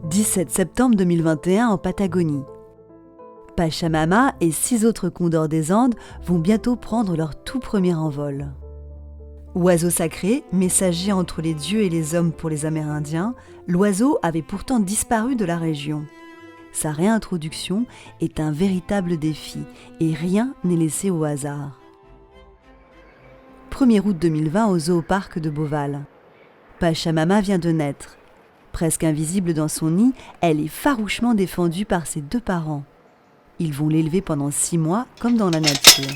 17 septembre 2021 en Patagonie. Pachamama et 6 autres condors des Andes vont bientôt prendre leur tout premier envol. Oiseau sacré, messager entre les dieux et les hommes pour les Amérindiens, l'oiseau avait pourtant disparu de la région. Sa réintroduction est un véritable défi et rien n'est laissé au hasard. 1er août 2020 au zooparc de Beauval. Pachamama vient de naître. Presque invisible dans son nid, elle est farouchement défendue par ses 2 parents. Ils vont l'élever pendant 6 mois comme dans la nature.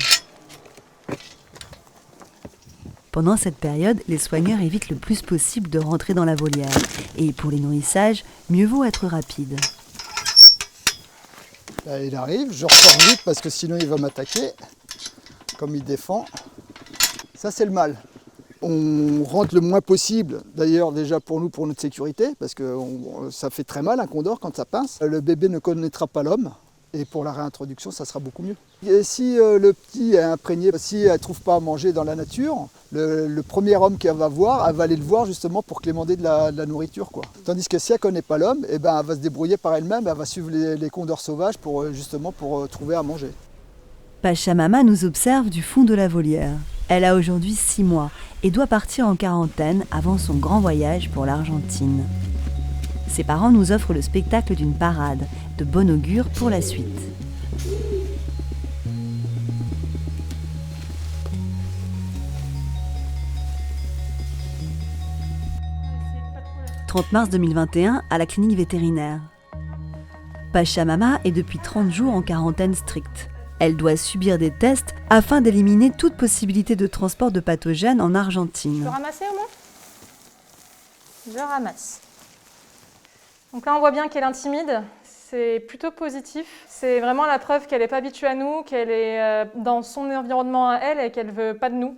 Pendant cette période, les soigneurs évitent le plus possible de rentrer dans la volière. Et pour les nourrissages, mieux vaut être rapide. Là, il arrive, je ressors vite parce que sinon il va m'attaquer, comme il défend. Ça c'est le mâle. On rentre le moins possible, d'ailleurs déjà pour nous, pour notre sécurité, parce que ça fait très mal un condor quand ça pince. Le bébé ne connaîtra pas l'homme, et pour la réintroduction ça sera beaucoup mieux. Et si le petit est imprégné, si elle ne trouve pas à manger dans la nature, le premier homme qu'elle va voir, elle va aller le voir justement pour clémenter de la nourriture, quoi. Tandis que si elle ne connaît pas l'homme, eh ben, elle va se débrouiller par elle-même, elle va suivre les condors sauvages pour trouver à manger. Pachamama nous observe du fond de la volière. Elle a aujourd'hui 6 mois et doit partir en quarantaine avant son grand voyage pour l'Argentine. Ses parents nous offrent le spectacle d'une parade, de bon augure pour la suite. « 30 mars 2021 à la clinique vétérinaire. Pachamama est depuis 30 jours en quarantaine stricte. Elle doit subir des tests afin d'éliminer toute possibilité de transport de pathogènes en Argentine. Tu peux ramasser au moins ? Je ramasse. Donc là, on voit bien qu'elle est timide. C'est plutôt positif. C'est vraiment la preuve qu'elle n'est pas habituée à nous, qu'elle est dans son environnement à elle et qu'elle ne veut pas de nous.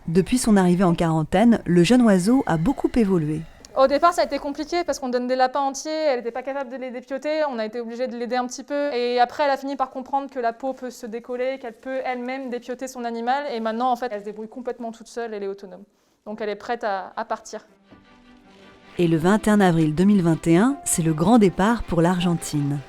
Depuis son arrivée en quarantaine, le jeune oiseau a beaucoup évolué. Au départ, ça a été compliqué parce qu'on donne des lapins entiers, elle n'était pas capable de les dépioter, on a été obligé de l'aider un petit peu. Et après, elle a fini par comprendre que la peau peut se décoller, qu'elle peut elle-même dépioter son animal. Et maintenant, en fait, elle se débrouille complètement toute seule, elle est autonome. Donc elle est prête à partir. Et le 21 avril 2021, c'est le grand départ pour l'Argentine.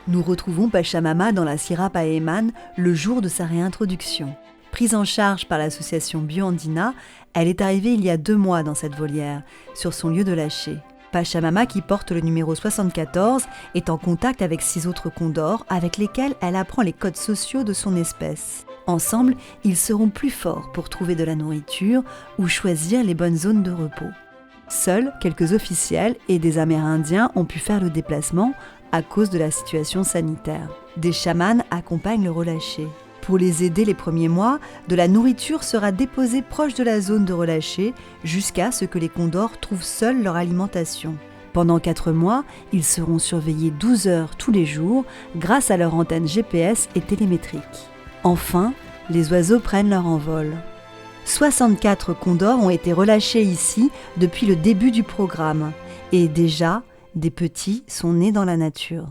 Nous retrouvons Pachamama dans la Sierra Paéman le jour de sa réintroduction. Prise en charge par l'association BioAndina, elle est arrivée il y a 2 mois dans cette volière, sur son lieu de lâcher. Pachamama, qui porte le numéro 74, est en contact avec 6 autres condors avec lesquels elle apprend les codes sociaux de son espèce. Ensemble, ils seront plus forts pour trouver de la nourriture ou choisir les bonnes zones de repos. Seuls quelques officiels et des Amérindiens ont pu faire le déplacement à cause de la situation sanitaire. Des chamans accompagnent le relâché. Pour les aider les premiers mois, de la nourriture sera déposée proche de la zone de relâché jusqu'à ce que les condors trouvent seuls leur alimentation. Pendant 4 mois, ils seront surveillés 12 heures tous les jours grâce à leur antenne GPS et télémétrique. Enfin, les oiseaux prennent leur envol. 64 condors ont été relâchés ici depuis le début du programme et déjà, des petits sont nés dans la nature.